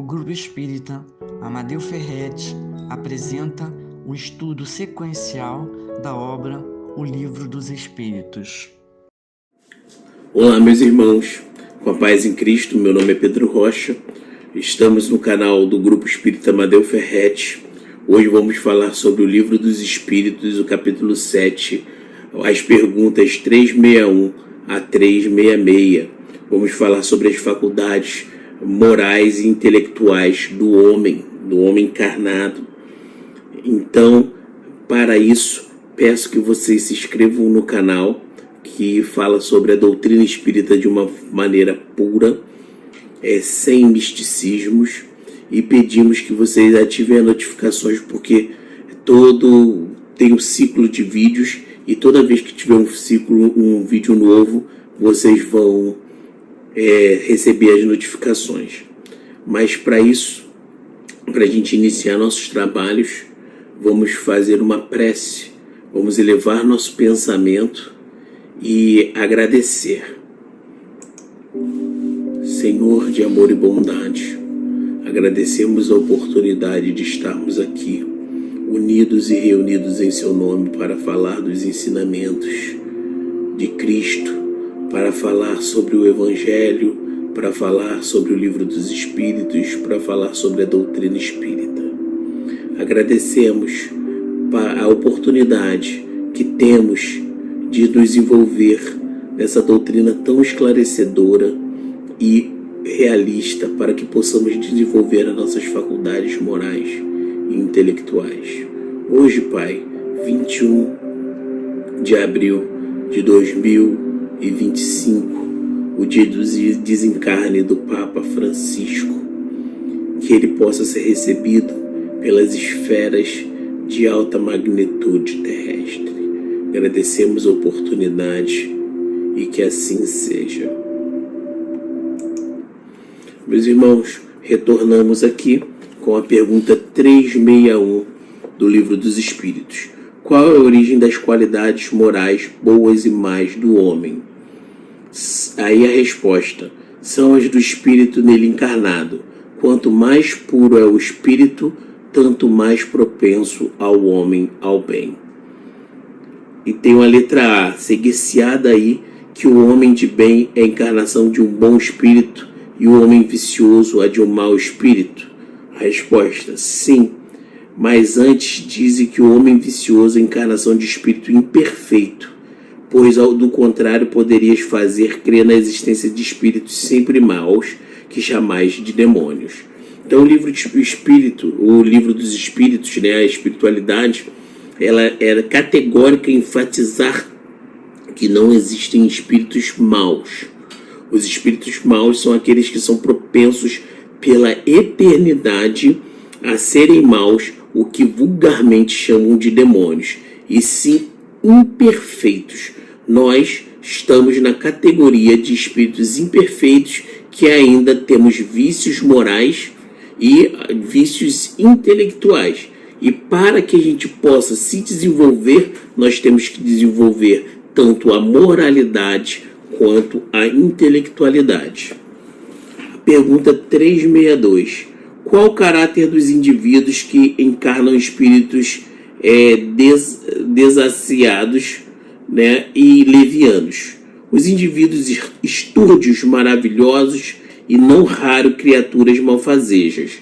Grupo Espírita Amadeu Ferretti apresenta um estudo sequencial da obra O Livro dos Espíritos. Olá, meus irmãos, com a paz em Cristo, meu nome é Pedro Rocha, estamos no canal do Grupo Espírita Amadeu Ferretti. Hoje vamos falar sobre o Livro dos Espíritos, o capítulo 7, as perguntas 361 a 366. Vamos falar sobre as faculdades morais e intelectuais do homem encarnado. Então, para isso, peço que vocês se inscrevam no canal que fala sobre a doutrina espírita de uma maneira pura, sem misticismos, e pedimos que vocês ativem as notificações, porque tem um ciclo de vídeos e toda vez que tiver um vídeo novo, vocês vão receber as notificações. Mas para isso, para a gente iniciar nossos trabalhos, vamos fazer uma prece, vamos elevar nosso pensamento e agradecer. Senhor de amor e bondade, agradecemos a oportunidade de estarmos aqui, unidos e reunidos em seu nome para falar dos ensinamentos de Cristo, para falar sobre o Evangelho, para falar sobre o Livro dos Espíritos, para falar sobre a doutrina espírita. Agradecemos a oportunidade que temos de nos envolver nessa doutrina tão esclarecedora e realista, para que possamos desenvolver as nossas faculdades morais e intelectuais. Hoje, Pai, 21 de abril de 2025, o dia do desencarne do Papa Francisco, que ele possa ser recebido pelas esferas de alta magnitude terrestre. Agradecemos a oportunidade e que assim seja. Meus irmãos, retornamos aqui com a pergunta 361 do Livro dos Espíritos. Qual é a origem das qualidades morais boas e más do homem? Aí a resposta: são as do espírito nele encarnado. Quanto mais puro é o espírito, tanto mais propenso ao homem ao bem. E tem uma letra A, seguir-se-á daí que o homem de bem é a encarnação de um bom espírito e o homem vicioso é de um mau espírito? A resposta: sim. Mas antes dizem que o homem vicioso é a encarnação de espírito imperfeito, pois do contrário poderias fazer crer na existência de espíritos sempre maus, que jamais de demônios. Então o livro dos espíritos, a espiritualidade, ela era categórica em enfatizar que não existem espíritos maus. Os espíritos maus são aqueles que são propensos pela eternidade a serem maus, o que vulgarmente chamam de demônios, e sim imperfeitos. Nós estamos na categoria de espíritos imperfeitos, que ainda temos vícios morais e vícios intelectuais. E para que a gente possa se desenvolver, nós temos que desenvolver tanto a moralidade quanto a intelectualidade. A pergunta 362. Qual o caráter dos indivíduos que encarnam espíritos desaciados, e levianos? Os indivíduos estúrdios, maravilhosos e não raro criaturas malfazejas.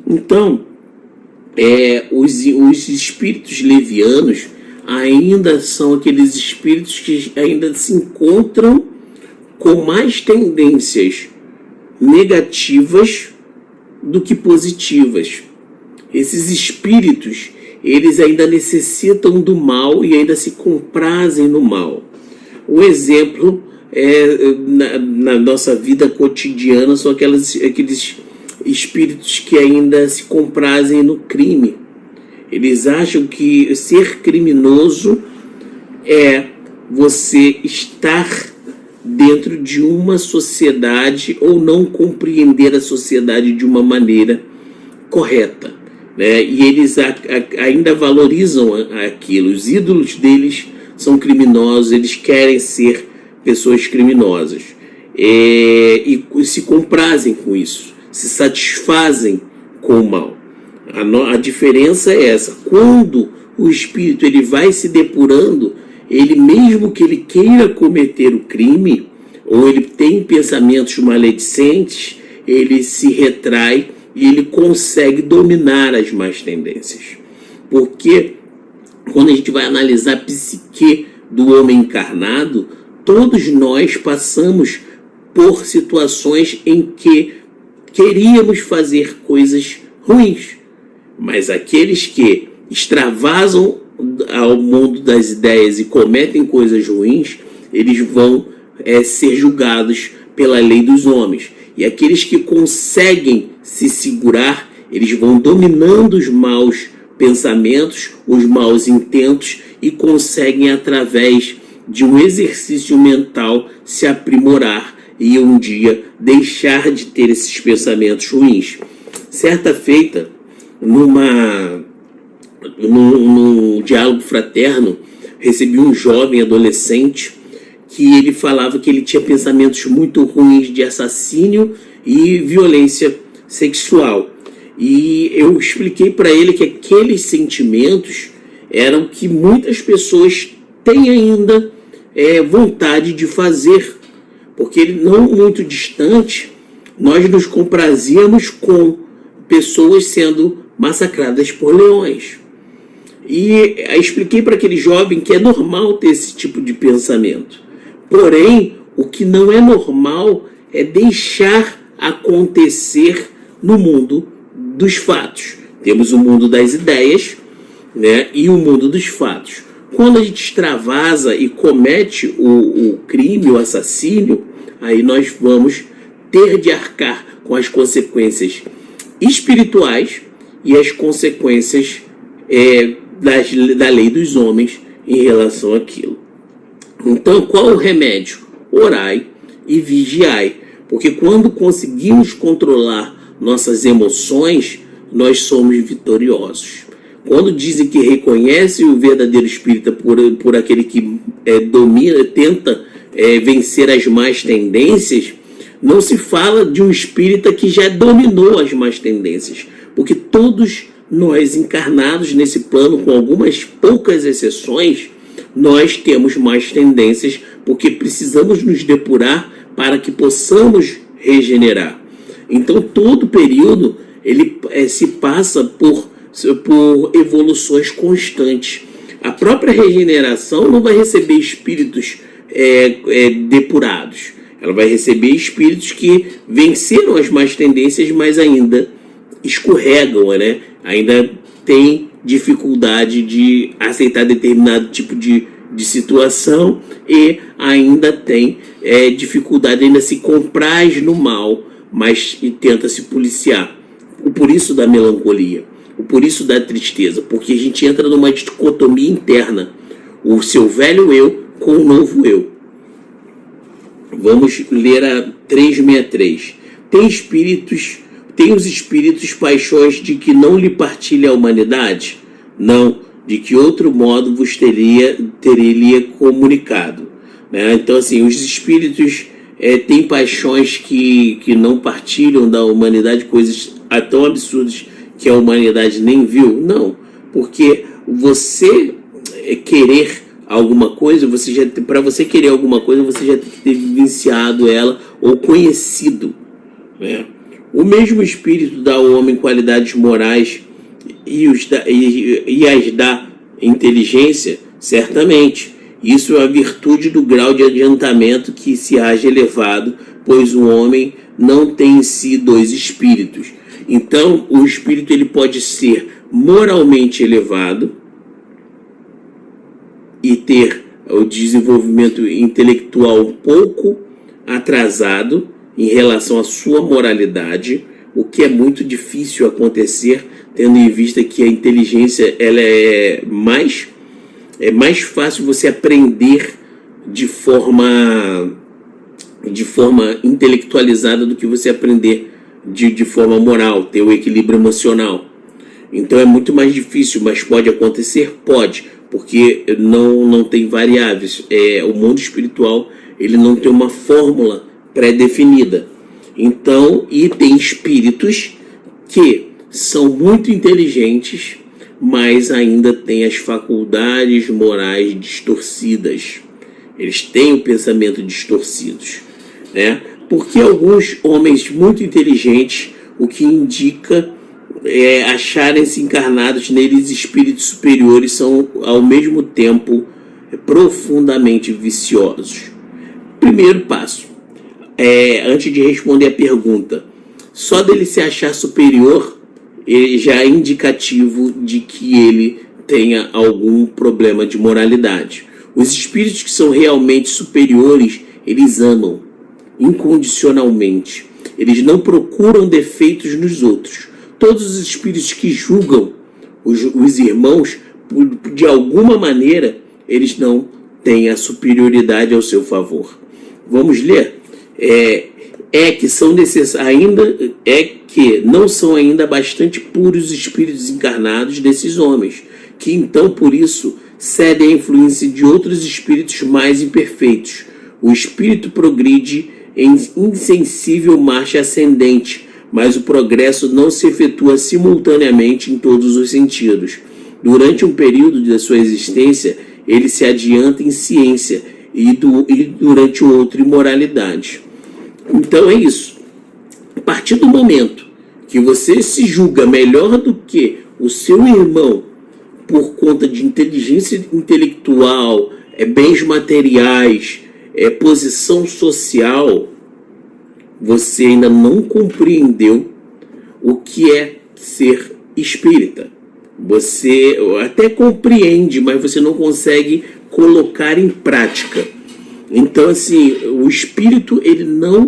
Então, os espíritos levianos ainda são aqueles espíritos que ainda se encontram com mais tendências negativas do que positivas. Esses espíritos, eles ainda necessitam do mal e ainda se comprazem no mal. Um exemplo na nossa vida cotidiana são aqueles espíritos que ainda se comprazem no crime. Eles acham que ser criminoso é você estar dentro de uma sociedade ou não compreender a sociedade de uma maneira correta, E eles ainda valorizam aquilo. Os ídolos deles são criminosos, eles querem ser pessoas criminosas, e se comprazem com isso. se satisfazem com o mal. A diferença é essa. Quando o espírito ele vai se depurando, ele, mesmo que ele queira cometer o crime, ou ele tem pensamentos maledicentes, ele se retrai e ele consegue dominar as más tendências. Porque quando a gente vai analisar a psique do homem encarnado, todos nós passamos por situações em que queríamos fazer coisas ruins, mas aqueles que extravasam ao mundo das ideias e cometem coisas ruins, eles vão ser julgados pela lei dos homens. E aqueles que conseguem se segurar, eles vão dominando os maus pensamentos, os maus intentos, e conseguem, através de um exercício mental, se aprimorar e um dia deixar de ter esses pensamentos ruins. Certa feita, num diálogo fraterno, recebi um jovem adolescente que ele falava que ele tinha pensamentos muito ruins de assassínio e violência sexual. E eu expliquei para ele que aqueles sentimentos eram que muitas pessoas têm ainda vontade de fazer, porque não muito distante nós nos comprazíamos com pessoas sendo massacradas por leões. E expliquei para aquele jovem que é normal ter esse tipo de pensamento. Porém, o que não é normal é deixar acontecer no mundo dos fatos. Temos o mundo das ideias, né, e o mundo dos fatos. Quando a gente extravasa e comete o crime, o assassínio, aí nós vamos ter de arcar com as consequências espirituais e as consequências da lei dos homens em relação àquilo. Então, qual o remédio? Orai e vigiai. Porque quando conseguimos controlar nossas emoções, nós somos vitoriosos. Quando dizem que reconhece o verdadeiro espírita por aquele que domina, tenta vencer as más tendências, não se fala de um espírita que já dominou as más tendências. Porque todos nós encarnados nesse plano, com algumas poucas exceções, nós temos mais tendências, porque precisamos nos depurar para que possamos regenerar. Então, todo período ele se passa por evoluções constantes. A própria regeneração não vai receber espíritos depurados. Ela vai receber espíritos que venceram as más tendências, mas ainda escorregam, né? Ainda tem dificuldade de aceitar determinado tipo de situação e ainda tem dificuldade, ainda se compraz no mal, mas tenta se policiar. Por isso da melancolia, por isso da tristeza, porque a gente entra numa dicotomia interna, o seu velho eu com o novo eu. Vamos ler a 363. Tem os espíritos paixões de que não lhe partilha a humanidade? Não, de que outro modo vos teria comunicado. Né? Então, assim, os espíritos têm paixões que não partilham da humanidade, coisas tão absurdas que a humanidade nem viu? Não, porque você querer alguma coisa, para você querer alguma coisa, você já tem que ter vivenciado ela ou conhecido, né? O mesmo espírito dá ao homem qualidades morais e as dá inteligência, certamente. Isso é a virtude do grau de adiantamento que se haja elevado, pois o homem não tem em si dois espíritos. Então, o espírito ele pode ser moralmente elevado e ter o desenvolvimento intelectual um pouco atrasado em relação à sua moralidade, o que é muito difícil acontecer, tendo em vista que a inteligência ela é mais fácil você aprender de forma intelectualizada do que você aprender de forma moral, ter o equilíbrio emocional. Então é muito mais difícil, mas pode acontecer? Pode, porque não tem variáveis. O mundo espiritual ele não tem uma fórmula pré-definida. Então, e tem espíritos que são muito inteligentes, mas ainda têm as faculdades morais distorcidas. Eles têm o pensamento distorcidos, né? Porque alguns homens muito inteligentes, o que indica acharem-se encarnados neles espíritos superiores, são ao mesmo tempo profundamente viciosos. Primeiro passo, antes de responder a pergunta, só dele se achar superior, ele já é indicativo de que ele tenha algum problema de moralidade. Os espíritos que são realmente superiores, eles amam incondicionalmente. Eles não procuram defeitos nos outros. Todos os espíritos que julgam os irmãos, de alguma maneira, eles não têm a superioridade ao seu favor. Vamos ler? Que não são ainda bastante puros os espíritos encarnados desses homens, que então, por isso, cedem à influência de outros espíritos mais imperfeitos. O espírito progride em insensível marcha ascendente, mas o progresso não se efetua simultaneamente em todos os sentidos. Durante um período da sua existência, ele se adianta em ciência e durante o outro em moralidade. Então é isso. A partir do momento que você se julga melhor do que o seu irmão por conta de inteligência intelectual, bens materiais, posição social, você ainda não compreendeu o que é ser espírita. Você até compreende, mas você não consegue colocar em prática. Então, assim, o espírito, ele não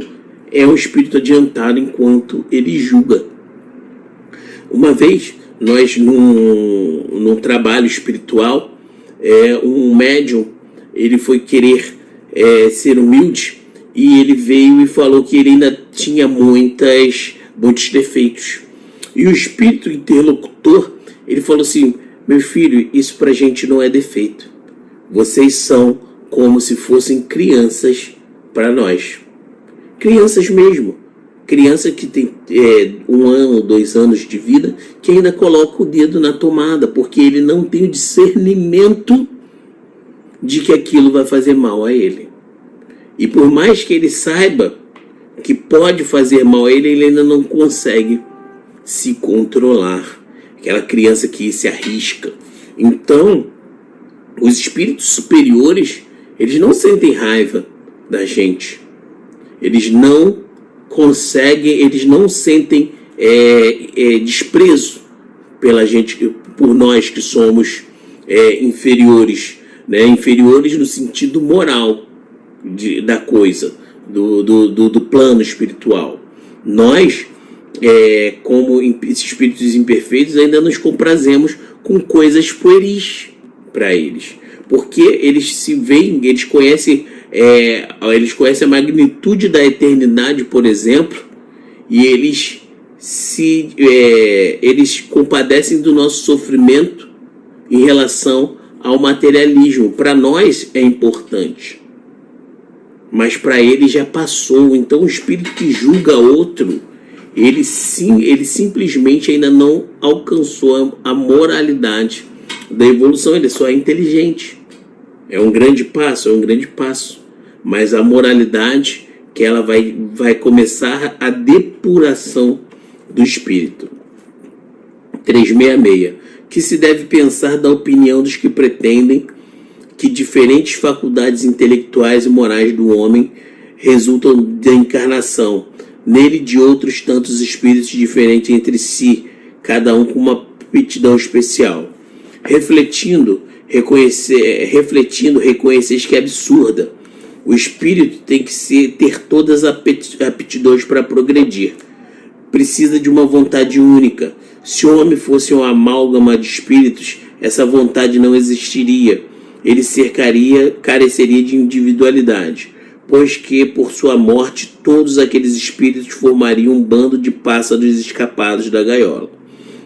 é um espírito adiantado enquanto ele julga. Uma vez, nós, num trabalho espiritual, um médium, ele foi querer ser humilde, e ele veio e falou que ele ainda tinha muitos defeitos. E o espírito interlocutor, ele falou assim: meu filho, isso pra gente não é defeito. Vocês são como se fossem crianças para nós. Crianças mesmo. Criança que tem 1 ano, 2 anos de vida, que ainda coloca o dedo na tomada, porque ele não tem o discernimento de que aquilo vai fazer mal a ele. E por mais que ele saiba que pode fazer mal a ele, ele ainda não consegue se controlar. Aquela criança que se arrisca. Então, os espíritos superiores, eles não sentem raiva da gente. Eles não conseguem, eles não sentem desprezo pela gente, por nós que somos inferiores, né? Inferiores no sentido moral da coisa, do plano espiritual. Nós, como espíritos imperfeitos, ainda nos comprazemos com coisas pueris para eles, porque eles se veem, eles conhecem a magnitude da eternidade, por exemplo, e eles compadecem do nosso sofrimento em relação ao materialismo. Para nós é importante, mas para ele já passou. Então o espírito que julga outro, ele simplesmente ainda não alcançou a moralidade da evolução. Ele só é inteligente. É um grande passo, mas a moralidade, que ela vai começar a depuração do espírito. 366. Que se deve pensar da opinião dos que pretendem que diferentes faculdades intelectuais e morais do homem resultam da encarnação, nele de outros tantos espíritos diferentes entre si, cada um com uma aptidão especial. Refletindo, reconheceis que é absurda. O espírito tem que ter todas as aptidões para progredir. Precisa de uma vontade única. Se o homem fosse uma amálgama de espíritos, essa vontade não existiria. Ele careceria de individualidade, pois que, por sua morte, todos aqueles espíritos formariam um bando de pássaros escapados da gaiola.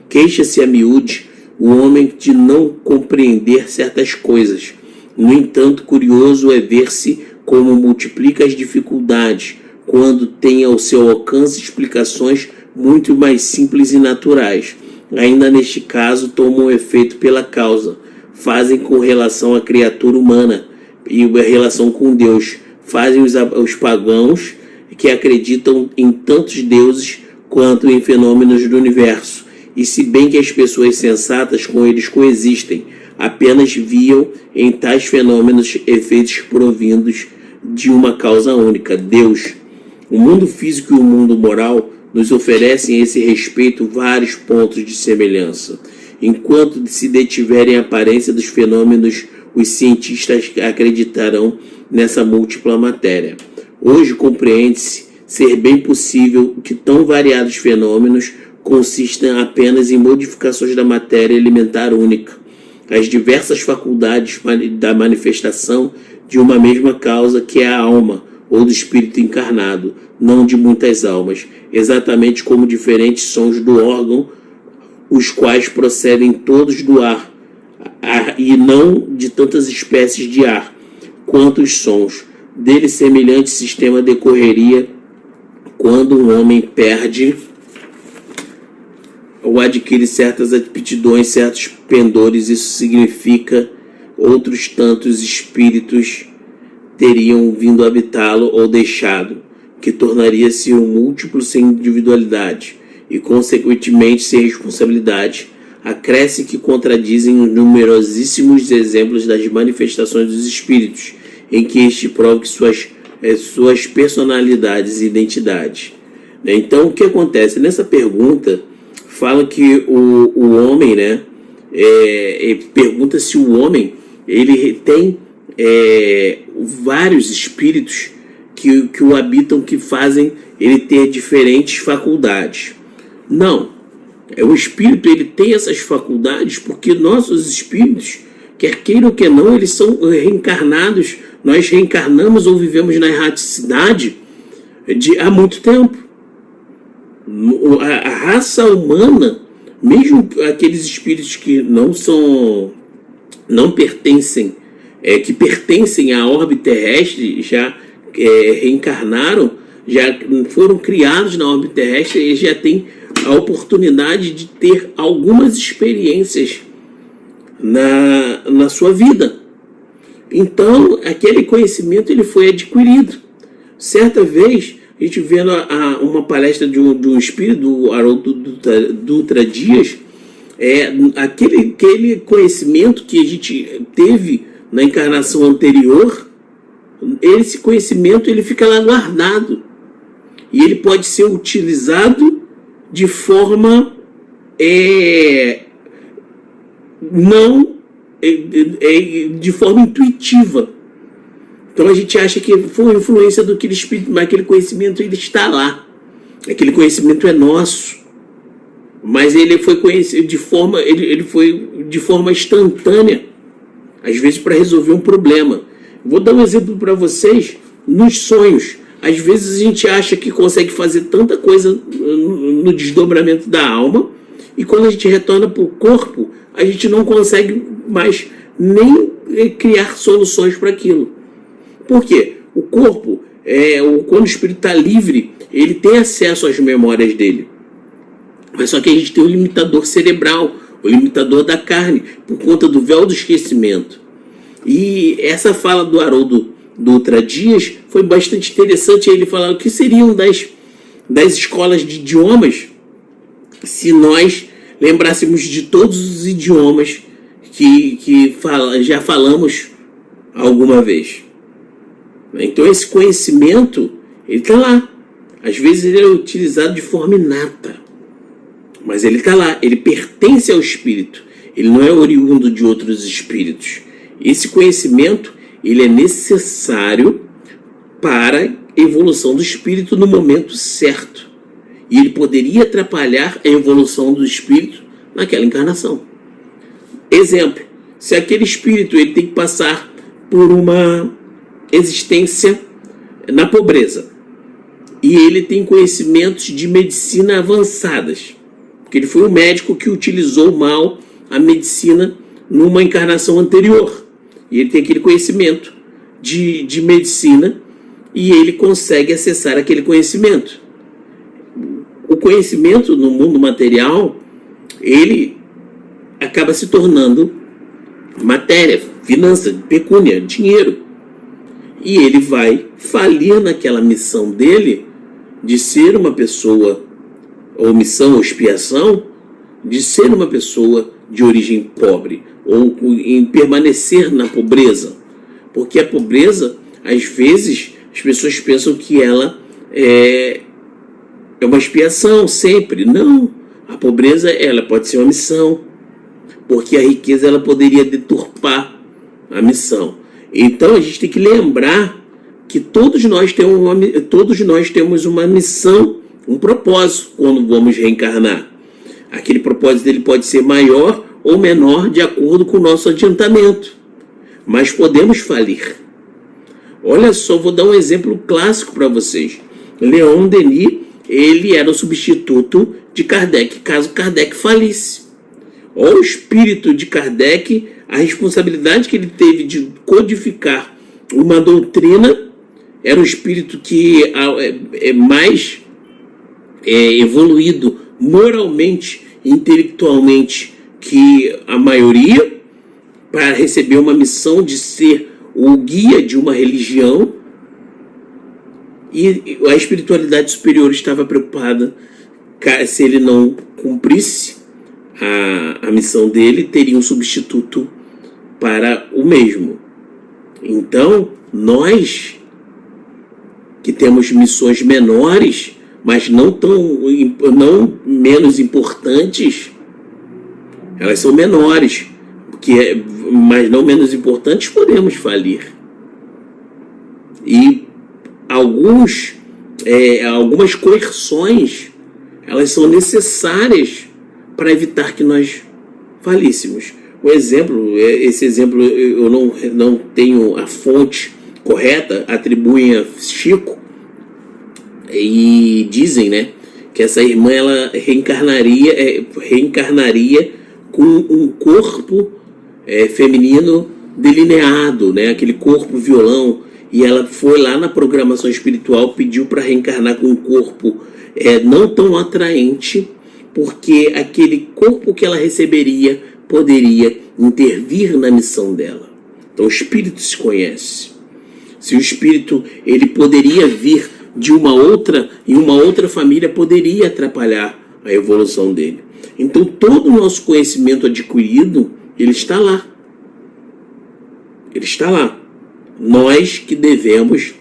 Queixa-se a miúde o homem de não compreender certas coisas. No entanto, curioso é ver-se como multiplica as dificuldades, quando tem ao seu alcance explicações muito mais simples e naturais. Ainda neste caso, tomam efeito pela causa, fazem com relação à criatura humana e a relação com Deus, fazem os pagãos que acreditam em tantos deuses quanto em fenômenos do universo. E se bem que as pessoas sensatas com eles coexistem, apenas viam em tais fenômenos efeitos provindos de uma causa única, Deus. O mundo físico e o mundo moral nos oferecem a esse respeito vários pontos de semelhança. Enquanto se detiverem a aparência dos fenômenos, os cientistas acreditarão nessa múltipla matéria. Hoje compreende-se ser bem possível que tão variados fenômenos consistam apenas em modificações da matéria elementar única, as diversas faculdades da manifestação de uma mesma causa que é a alma, ou do espírito encarnado, não de muitas almas, exatamente como diferentes sons do órgão, os quais procedem todos do ar, e não de tantas espécies de ar, quanto os sons. Dele semelhante sistema decorreria quando um homem perde ou adquire certas aptidões, certos pendores. Isso significa outros tantos espíritos teriam vindo habitá-lo ou deixado, que tornaria-se um múltiplo sem individualidade e, consequentemente, sem responsabilidade. Acresce que contradizem os numerosíssimos exemplos das manifestações dos espíritos, em que este prova que suas personalidades e identidades. Então, o que acontece? Nessa pergunta, fala que o homem, né? Pergunta se o homem ele tem vários espíritos que o habitam, que fazem ele ter diferentes faculdades. Não. O espírito ele tem essas faculdades porque nossos espíritos, quer queiram ou quer não, eles são reencarnados. Nós reencarnamos ou vivemos na erraticidade há muito tempo. A raça humana, mesmo aqueles espíritos que não pertencem, que pertencem à órbita terrestre, já reencarnaram, já foram criados na órbita terrestre, eles já têm a oportunidade de ter algumas experiências na sua vida. Então, aquele conhecimento ele foi adquirido. Certa vez, a gente vendo uma palestra de um espírito, do Haroldo Dutra Dias, aquele conhecimento que a gente teve na encarnação anterior, esse conhecimento ele fica lá guardado. E ele pode ser utilizado de forma de forma intuitiva. Então a gente acha que foi influência do aquele espírito, mas aquele conhecimento ele está lá. Aquele conhecimento é nosso. Mas ele foi conhecido ele foi de forma instantânea, às vezes para resolver um problema. Vou dar um exemplo para vocês nos sonhos. Às vezes a gente acha que consegue fazer tanta coisa no desdobramento da alma, e quando a gente retorna para o corpo, a gente não consegue mais nem criar soluções para aquilo. Por quê? O corpo, quando o espírito está livre, ele tem acesso às memórias dele. Mas só que a gente tem o limitador cerebral, o limitador da carne, por conta do véu do esquecimento. E essa fala do Haroldo Dutra Dias foi bastante interessante. Ele falava o que seriam das escolas de idiomas se nós lembrássemos de todos os idiomas que já falamos alguma vez. Então esse conhecimento ele está lá. Às vezes ele é utilizado de forma inata, mas ele está lá, ele pertence ao espírito, ele não é oriundo de outros espíritos. Esse conhecimento ele é necessário para a evolução do espírito no momento certo, e ele poderia atrapalhar a evolução do espírito naquela encarnação. Exemplo, se aquele espírito ele tem que passar por uma existência na pobreza, e ele tem conhecimentos de medicina avançadas, porque ele foi um médico que utilizou mal a medicina numa encarnação anterior, e ele tem aquele conhecimento de medicina, e ele consegue acessar aquele conhecimento. O conhecimento no mundo material, ele acaba se tornando matéria, finança, pecúnia, dinheiro. E ele vai falir naquela missão dele de ser uma pessoa, ou missão ou expiação, de ser uma pessoa de origem pobre, ou em permanecer na pobreza. Porque a pobreza, às vezes, as pessoas pensam que ela é uma expiação sempre. Não, a pobreza ela pode ser uma missão, porque a riqueza ela poderia deturpar a missão. Então a gente tem que lembrar que todos nós temos uma missão, um propósito quando vamos reencarnar. Aquele propósito ele pode ser maior ou menor de acordo com o nosso adiantamento, mas podemos falir. Olha só, vou dar um exemplo clássico para vocês. Leon Denis, ele era o substituto de Kardec, caso Kardec falisse. Olha o espírito de Kardec, a responsabilidade que ele teve de codificar uma doutrina. Era um espírito que é mais evoluído moralmente e intelectualmente que a maioria, para receber uma missão de ser o guia de uma religião. E a espiritualidade superior estava preocupada se ele não cumprisse a missão dele, teria um substituto para o mesmo. Então, nós que temos missões menores, mas não menos importantes, elas são menores, mas não menos importantes, podemos falir. E algumas coerções, elas são necessárias para evitar que nós falíssemos. Esse exemplo eu não tenho a fonte correta, atribuem a Chico, e dizem, né, que essa irmã ela reencarnaria com um corpo feminino delineado, né, aquele corpo violão, e ela foi lá na programação espiritual, pediu para reencarnar com um corpo não tão atraente, porque aquele corpo que ela receberia poderia intervir na missão dela. Então o espírito se conhece. Se o espírito ele poderia vir de uma outra família, poderia atrapalhar a evolução dele. Então todo o nosso conhecimento adquirido, ele está lá. Ele está lá. Nós que devemos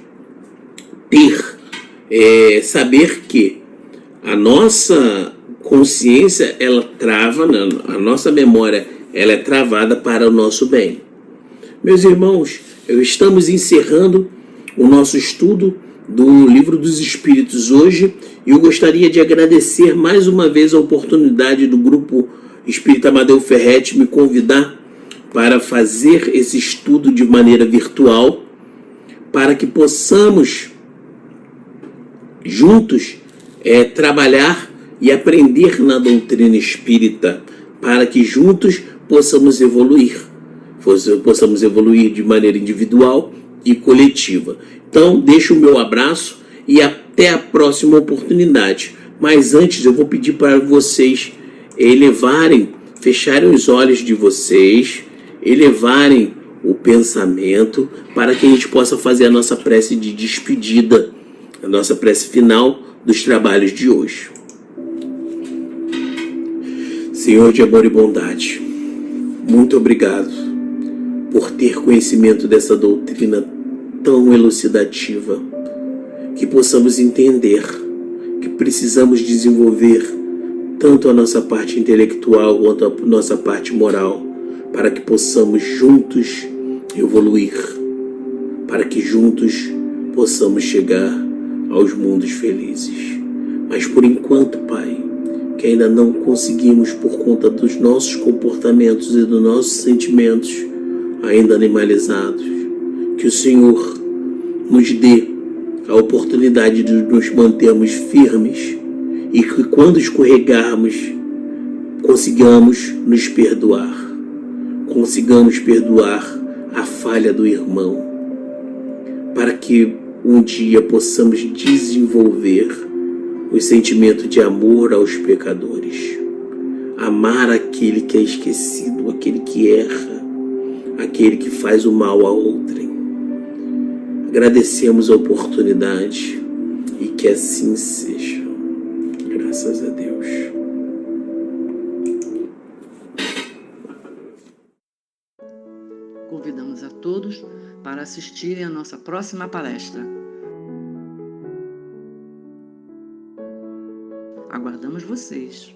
saber que a nossa consciência, ela trava, a nossa memória, ela é travada para o nosso bem. Meus irmãos, estamos encerrando o nosso estudo do Livro dos Espíritos hoje, e eu gostaria de agradecer mais uma vez a oportunidade do Grupo Espírita Amadeu Ferretti me convidar para fazer esse estudo de maneira virtual, para que possamos juntos trabalhar e aprender na doutrina espírita, para que juntos possamos evoluir de maneira individual e coletiva. Então, deixo o meu abraço e até a próxima oportunidade. Mas antes eu vou pedir para vocês fecharem os olhos de vocês, elevarem o pensamento, para que a gente possa fazer a nossa prece de despedida, a nossa prece final dos trabalhos de hoje. Senhor de amor e bondade, muito obrigado por ter conhecimento dessa doutrina tão elucidativa, que possamos entender que precisamos desenvolver tanto a nossa parte intelectual quanto a nossa parte moral, para que possamos juntos evoluir, para que juntos possamos chegar aos mundos felizes. Mas por enquanto, Pai, que ainda não conseguimos por conta dos nossos comportamentos e dos nossos sentimentos ainda animalizados, que o Senhor nos dê a oportunidade de nos mantermos firmes e que quando escorregarmos consigamos nos perdoar, consigamos perdoar a falha do irmão, para que um dia possamos desenvolver o sentimento de amor aos pecadores. Amar aquele que é esquecido, aquele que erra, aquele que faz o mal a outrem. Agradecemos a oportunidade e que assim seja. Graças a Deus. Convidamos a todos para assistirem à nossa próxima palestra. Aguardamos vocês!